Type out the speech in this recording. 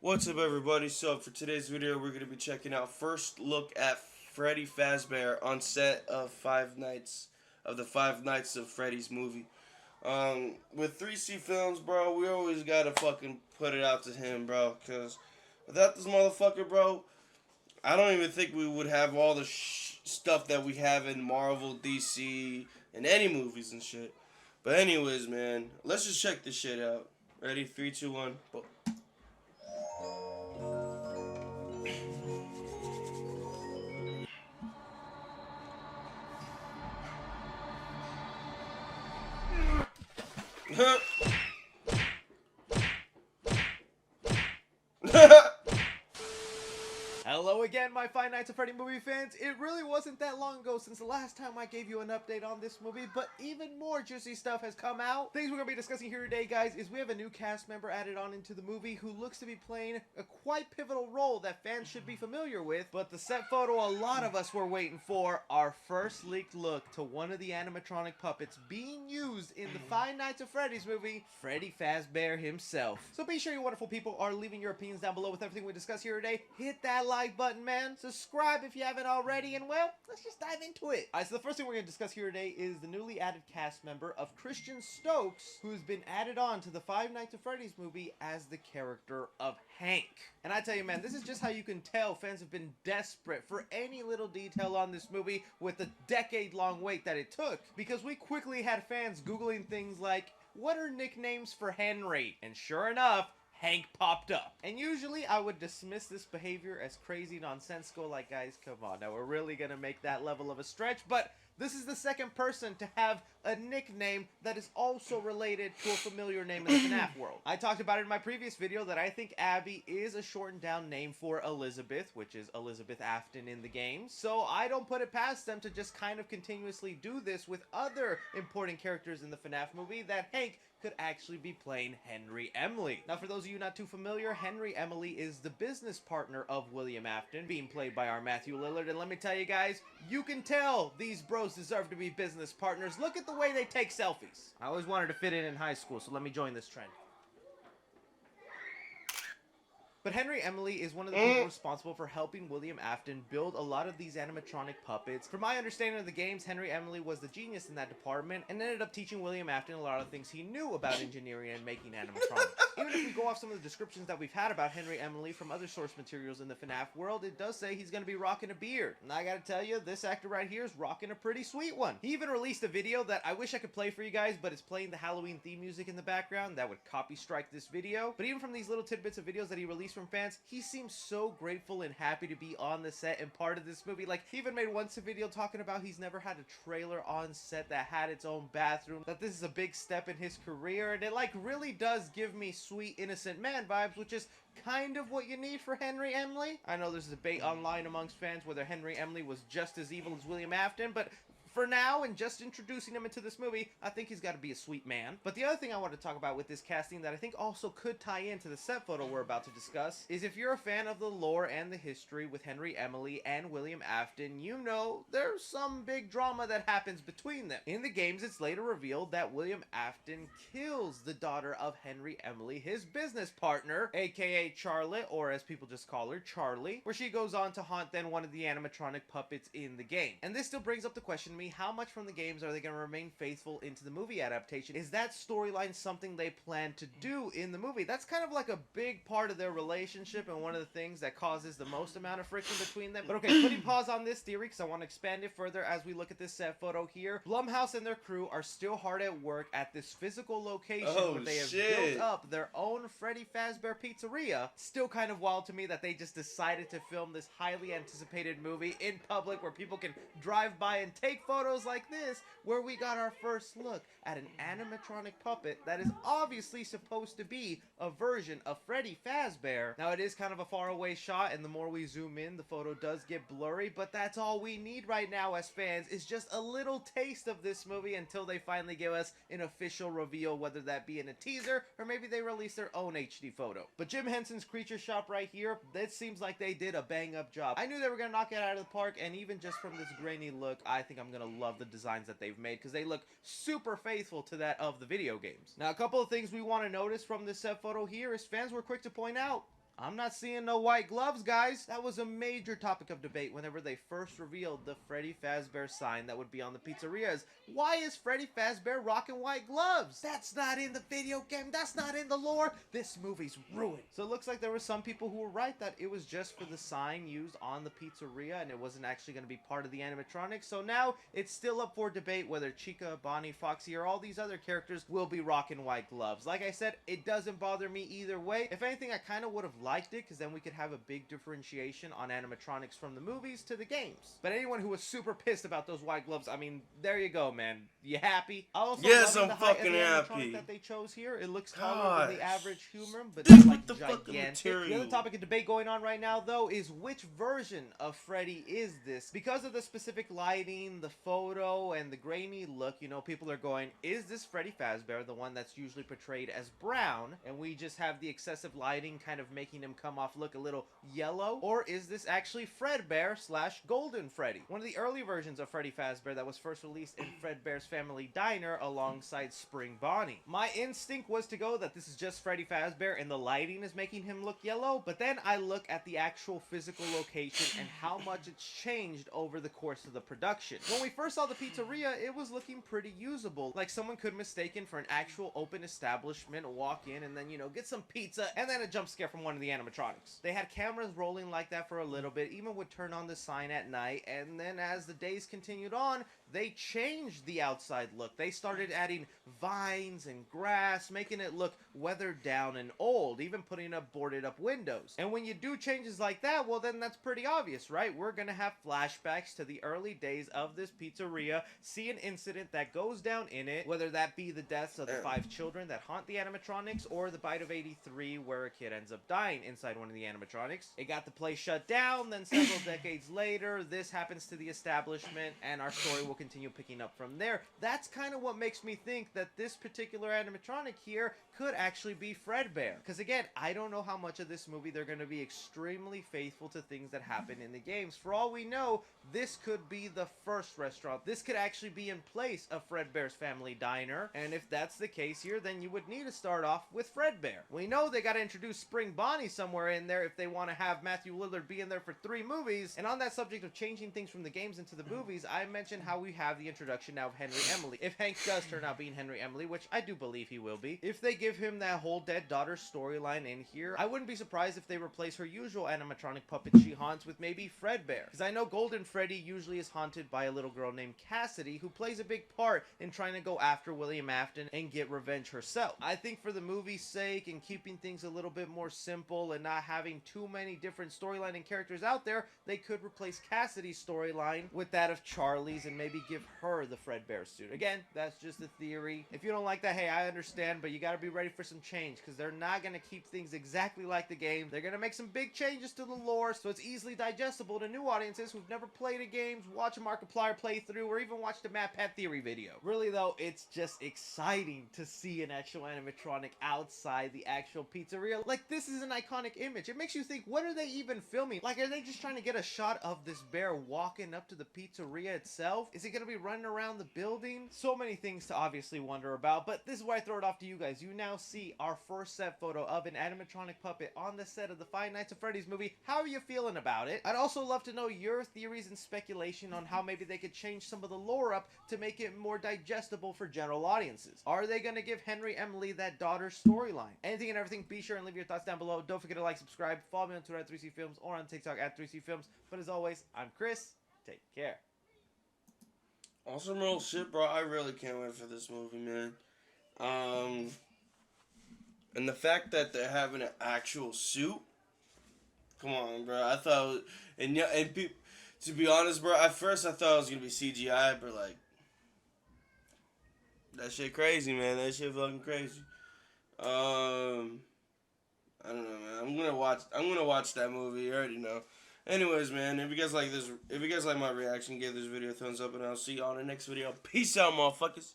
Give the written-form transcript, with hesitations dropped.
What's up, everybody? So for today's video, we're going to be checking out first look at Freddy Fazbear on set of Five Nights of Freddy's movie. With 3C Films, bro, we always gotta fucking put it out to him, bro. Cause without this motherfucker, bro, I don't even think we would have all the stuff that we have in Marvel, DC, and any movies and shit. But anyways, man, let's just check this shit out. Ready? Three, two, one. Boom. Hello again, my Five Nights at Freddy movie fans. It really wasn't that long ago since the last time I gave you an update on this movie, but even more juicy stuff has come out. Things we're going to be discussing here today, guys, is we have a new cast member added on into the movie who looks to be playing a quite pivotal role that fans should be familiar with, but the set photo a lot of us were waiting for, our first leaked look to one of the animatronic puppets being used in the Five Nights at Freddy's movie, Freddy Fazbear himself. So be sure you wonderful people are leaving your opinions down below with everything we discuss here today. Hit that like button, man. Subscribe if you haven't already, and well, let's just dive into it. Alright, so the first thing we're going to discuss here today is the newly added cast member of Christian Stokes, who's been added on to the Five Nights at Freddy's movie as the character of Hank. And I tell you, man, this is just how you can tell fans have been desperate for any little detail on this movie with the decade-long wait that it took, because we quickly had fans Googling things like, what are nicknames for Henry? And sure enough, Hank popped up. And usually I would dismiss this behavior as crazy nonsensical, like, guys, come on, now we're really gonna make that level of a stretch, but this is the second person to have a nickname that is also related to a familiar name in the FNAF world. I talked about it in my previous video that I think Abby is a shortened down name for Elizabeth, which is Elizabeth Afton in the game, so I don't put it past them to just kind of continuously do this with other important characters in the FNAF movie that Hank could actually be playing Henry Emily. Now, for those of you not too familiar, Henry Emily is the business partner of William Afton, being played by our Matthew Lillard, and let me tell you guys, you can tell these bros deserve to be business partners. Look at the way they take selfies. I always wanted to fit in high school, so let me join this trend. But Henry Emily is one of the people responsible for helping William Afton build a lot of these animatronic puppets. From my understanding of the games, Henry Emily was the genius in that department and ended up teaching William Afton a lot of things he knew about engineering and making animatronics. Even if we go off some of the descriptions that we've had about Henry Emily from other source materials in the FNAF world, it does say he's going to be rocking a beard. And I gotta tell you, this actor right here is rocking a pretty sweet one. He even released a video that I wish I could play for you guys, but it's playing the Halloween theme music in the background. That would copy strike this video. But even from these little tidbits of videos that he released from fans, he seems so grateful and happy to be on the set and part of this movie. Like, he even made once a video talking about he's never had a trailer on set that had its own bathroom, that this is a big step in his career, and it like really does give me sweet innocent man vibes, which is kind of what you need for Henry Emily. I know there's a debate online amongst fans whether Henry Emily was just as evil as William Afton, but for now, and just introducing him into this movie, I think he's got to be a sweet man. But the other thing I want to talk about with this casting that I think also could tie into the set photo we're about to discuss is if you're a fan of the lore and the history with Henry Emily and William Afton, you know there's some big drama that happens between them. In the games, it's later revealed that William Afton kills the daughter of Henry Emily, his business partner, aka Charlotte, or as people just call her, Charlie, where she goes on to haunt then one of the animatronic puppets in the game. And this still brings up the question to me, how much from the games are they going to remain faithful into the movie adaptation? Is that storyline something they plan to do in the movie? That's kind of like a big part of their relationship and one of the things that causes the most amount of friction between them. But okay, putting pause on this theory because I want to expand it further as we look at this set photo here. Blumhouse and their crew are still hard at work at this physical location where they have built up their own Freddy Fazbear Pizzeria. Still kind of wild to me that they just decided to film this highly anticipated movie in public where people can drive by and take photos like this, where we got our first look at an animatronic puppet that is obviously supposed to be a version of Freddy Fazbear. Now, it is kind of a far away shot, and the more we zoom in, the photo does get blurry, but that's all we need right now as fans, is just a little taste of this movie until they finally give us an official reveal, whether that be in a teaser, or maybe they release their own HD photo. But Jim Henson's Creature Shop right here, it seems like they did a bang-up job. I knew they were going to knock it out of the park, and even just from this grainy look, I think I'm going to love the designs that they've made because they look super faithful to that of the video games. Now, a couple of things we want to notice from this set photo here is fans were quick to point out I'm not seeing no white gloves, guys. That was a major topic of debate whenever they first revealed the Freddy Fazbear sign that would be on the pizzerias. Why is Freddy Fazbear rocking white gloves? That's not in the video game. That's not in the lore. This movie's ruined. So it looks like there were some people who were right that it was just for the sign used on the pizzeria and it wasn't actually going to be part of the animatronics. So now it's still up for debate whether Chica, Bonnie, Foxy, or all these other characters will be rocking white gloves. Like I said, it doesn't bother me either way. If anything, I kind of would have liked it because then we could have a big differentiation on animatronics from the movies to the games. But anyone who was super pissed about those white gloves, I mean, there you go, man. You happy? Yes, I'm fucking happy. That they chose here, it looks taller than the average human, but Stick it's with like the fucking gigantic. material. The other topic of debate going on right now, though, is which version of Freddy is this? Because of the specific lighting, the photo, and the grainy look, you know, people are going, is this Freddy Fazbear, the one that's usually portrayed as brown, and we just have the excessive lighting kind of making him come off look a little yellow? Or is this actually Fredbear / Golden Freddy? One of the early versions of Freddy Fazbear that was first released in Fredbear's Family Diner alongside Spring Bonnie. My instinct was to go that this is just Freddy Fazbear and the lighting is making him look yellow, but then I look at the actual physical location and how much it's changed over the course of the production. When we first saw the pizzeria, it was looking pretty usable. Like someone could mistake it for an actual open establishment, walk in and then, you know, get some pizza and then a jump scare from one of the animatronics. They had cameras rolling like that for a little bit, even would turn on the sign at night, and then as the days continued on, they changed the outside look. They started adding vines and grass, making it look weathered down and old, even putting up boarded up windows. And when you do changes like that, well then that's pretty obvious, right? We're gonna have flashbacks to the early days of this pizzeria, see an incident that goes down in it, whether that be the deaths of the 5 children that haunt the animatronics, or the bite of 83 where a kid ends up dying inside one of the animatronics. It got the place shut down, then several decades later, this happens to the establishment, and our story will continue picking up from there. That's kind of what makes me think that this particular animatronic here could actually be Fredbear. Because again, I don't know how much of this movie they're going to be extremely faithful to things that happen in the games. For all we know, this could be the first restaurant. This could actually be in place of Fredbear's Family Diner. And if that's the case here, then you would need to start off with Fredbear. We know they got to introduce Spring Bonnie somewhere in there if they want to have Matthew Lillard be in there for 3 movies. And on that subject of changing things from the games into the movies, I mentioned how we have the introduction now of Henry Emily. If Hank does turn out being Henry Emily, which I do believe he will be, if they give him that whole dead daughter storyline in here, I wouldn't be surprised if they replace her usual animatronic puppet she haunts with maybe Fredbear. Because I know Golden Freddy usually is haunted by a little girl named Cassidy, who plays a big part in trying to go after William Afton and get revenge herself. I think for the movie's sake and keeping things a little bit more simple and not having too many different storyline and characters out there, they could replace Cassidy's storyline with that of Charlie's and maybe give her the Fredbear suit. Again, that's just a theory. If you don't like that, hey, I understand, but you gotta be ready for some change, because they're not gonna keep things exactly like the game. They're gonna make some big changes to the lore, so it's easily digestible to new audiences who've never played a game, watch a Markiplier playthrough, or even watched a MatPat Theory video. Really though, it's just exciting to see an actual animatronic outside the actual pizzeria. Like, this is an iconic image. It makes you think, what are they even filming? Like, are they just trying to get a shot of this bear walking up to the pizzeria itself? Is it gonna be running around the building? So many things to obviously wonder about, but this is where I throw it off to you guys. You now see our first set photo of an animatronic puppet on the set of the Five Nights at Freddy's movie. How are you feeling about it? I'd also love to know your theories and speculation on how maybe they could change some of the lore up to make it more digestible for general audiences. Are they going to give Henry Emily that daughter storyline? Anything and everything, be sure and leave your thoughts down below. Don't forget to like, subscribe, follow me on Twitter at 3C Films or on TikTok at 3C Films. But as always, I'm Chris. Take care. Awesome real shit, bro. I really can't wait for this movie, man. And the fact that they're having an actual suit. Come on, bro. I thought it was, and yeah, and to be honest, bro, at first I thought it was gonna be CGI, but like that shit crazy, man. That shit fucking crazy. I don't know, man. I'm gonna watch that movie. You already know. Anyways, man, if you guys like my reaction, give this video a thumbs up, and I'll see you on the next video. Peace out, motherfuckers.